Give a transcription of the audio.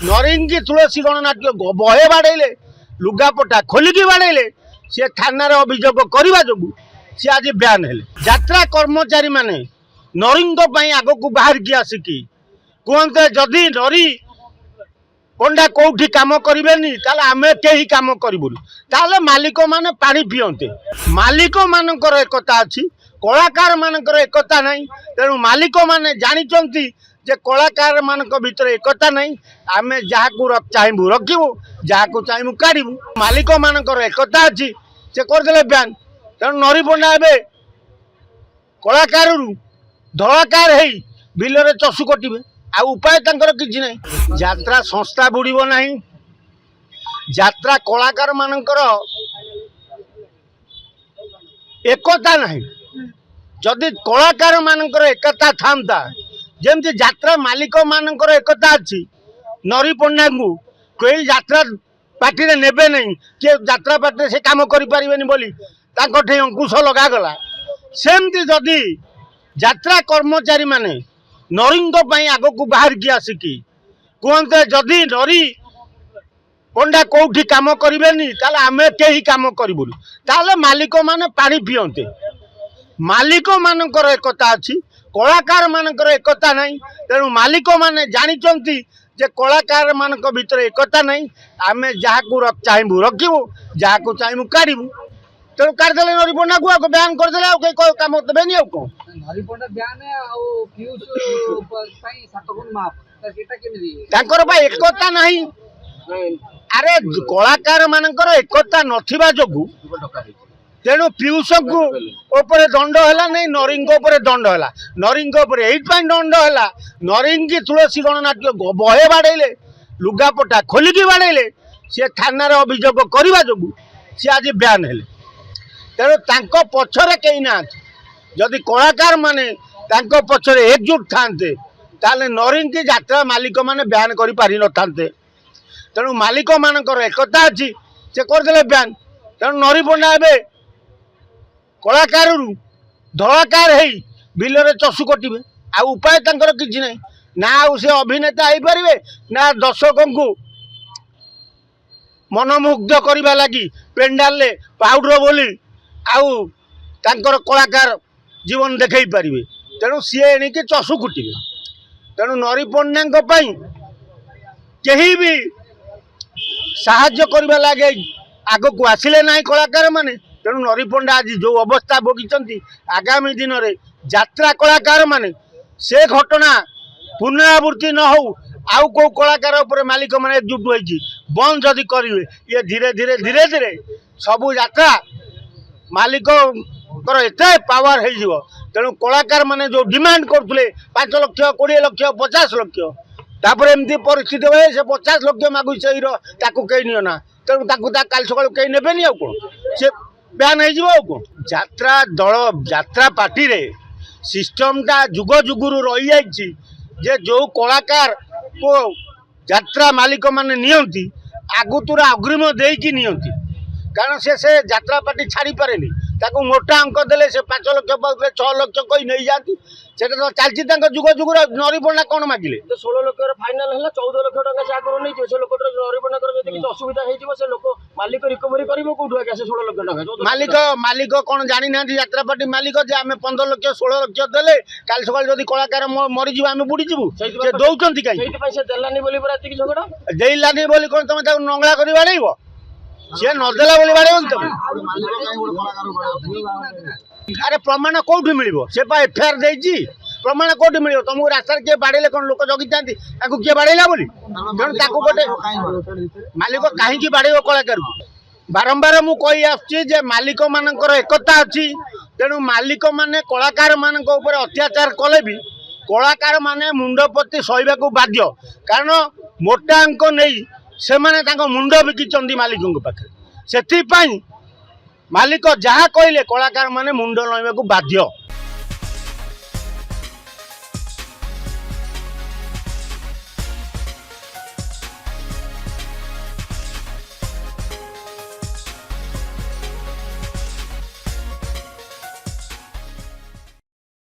नरिंगी तुलसी गणनाट्य बहे बाड़े लुगापटा खोलिकी बाड़े सी थाना अभियोग करने जो सी आज ब्यान हेले। यात्रा कर्मचारी माने नरिंग आग को बाहर की आसिकी कहते जदि नरी पंडा कौटी कम करेनि आमे कहीं कम करूँ ताले मालिक माने पानी पियंते। मालिक मानकर एकता अच्छी कलाकार मानकर एकता नहीं तेणु मालिक माने जानी जे कलाकार मानक भीतर एकता नहीं आमे जहाँ चाहबू रखू जहाँ को चाहबू काढ़ू मालिक मानकर एकता अच्छी से करदे ब्यान तेणु नरी पंडा ए कलाकार धलाकार है बिलरे चषु कटे आ उपाय तंकर किछि नहीं। यात्रा संस्था बुड़ीब नहीं यात्रा कलाकार मानकर एकता नहीं जदि कलाकार मानकर एकता था जमती यात्रा मालिक मानकर एकता अच्छी नरी पंडा को कोई यात्रा पार्टी रे नेबे नहीं कि यात्रा पार्टी से काम करि परिबेनी बोली ताकठे अंकुश लगागला सेमती जदि यात्रा कर्मचारी माने नरिंग आग को बाहर की आसिकी कहते जदि नरी पंडा कौटी कम करेनि आमे कहीं कम करूँ ताले मालिक माने पानी पियंते। मालिक मानकर एकता अच्छी कलाकार मानकर एकता नहीं तेणु मालिक माने जानी जे कलाकार मानक भीतर एकता नहीं आमे जहाँ को चाहबू रखू जहाँ को चाहबू काढ़ू तेणु काढ़दे नरी पंडा को बयान करदे कम देवेनि कौन एकता नहीं। अरे कलाकार मानकर एकता नथिबा जोगु तेणु पीयूष को ऊपर दंड है नहीं नरिंग दंड है नरिंग दंड है नरिंगी तुलसी गणनाट्य बहे बाड़े लुगापटा खोलिकी बाड़े सी थाना अभियोग करने जो सी आज ब्यान हेले। तेणु पछरे कहीं ना जदि कलाकार माने पछरे एकजुट थांते ताले नरिंगी यात्रा मालिक माने ब्यान करि पारि न थांते। तेणु मालिक मानकर एकता अच्छी से करदे ब्यान तेणु नरी पंडा ए कलाकार धलाकार है बिलरे चषु कटे आ उपाय तंकर किछि नहीं ना से अभिनेता हो पारे ना दर्शक को मनमुग्ध करने लगी पेंडाल पाउडर बोली आउ तांकर कलाकार जीवन देखई पारे तेणु सी एणिके चषु कुटे तेणु नरी पंडा कहीं भी साहाय्य करने लगे आग को आसिले ना कलाकार माने तेणु नरी पंडा आज जो अवस्था भोगी आगामी दिन में यात्रा कलाकार माने से घटना पुनरावृत्ति न हो आउ को कलाकार उपर मालिक माने एकजुट होइछि बंद जदि करिवे ये धीरे धीरे धीरे धीरे सबू यात्रा मालिक एते पावर हो तेणु कलाकार माने जो डिमांड करथुले 5 लाख 20 लाख 50 लाख तापर एमती परिस्थिति हुए से 50 लाख मागु से कई नियो ना तेणु काल सकाल कहीं नेबेनि आ कौन से ब्यान हो यात्रा दल यात्रा पार्टी रे सिस्टमटा जुग जुगुरु रही जाइए जे जो कलाकार को यात्रा मालिक माने नियंती आगुतुरा अग्रिम देकी नियंती कारण से यात्रा पार्टी छाड़ी पारे ताको मोटा अंक देले से 5 लाख पाउले 6 लाख कई नहीं जाती सेटा तो चलती जुग जुगर नरी पंडा कौन मागिले 16 लाख फाइनाल है 14 लाख टका से आगर नहीं से लोक नरी पंडा जब किसी असुविधा हो से लोक मालिक रिकवरी कर 16 लाख टका मालिक मालिक कौन जानी ना यात्रा पार्टी मालिक जे आम 15 लाख 16 लाख देले काल सकाल जदि कलाकार मरीज आम बुड़ीजु से दौरान कहीं देलानी बोली झगड़ा देलानी बोली कौन तुम नंगला कर बाड़ेब सी नदेला बोली बाड़े तुम अरे प्रमाण कौटी मिल से एफआईआर देती प्रमाण कौटी मिल तुमको रास्ता किए बाड़े कौन लोक जगी था किए बाड़ेला बोली तेणु गोटे मालिक कहीं बाड़े कलाकार बारंबार मु कही आसुची मालिक मानकर एकता अच्छी तेणु मालिक माने कलाकार मान अत्याचार कले भी कलाकार माने मुंडपति सहवा को बाध्य कारण मोटा अंक नहीं से मुंड बिकी मालिक पाखे से मालिक जहाँ कहले कलाकार माने मुंड नईवा को बाध्य।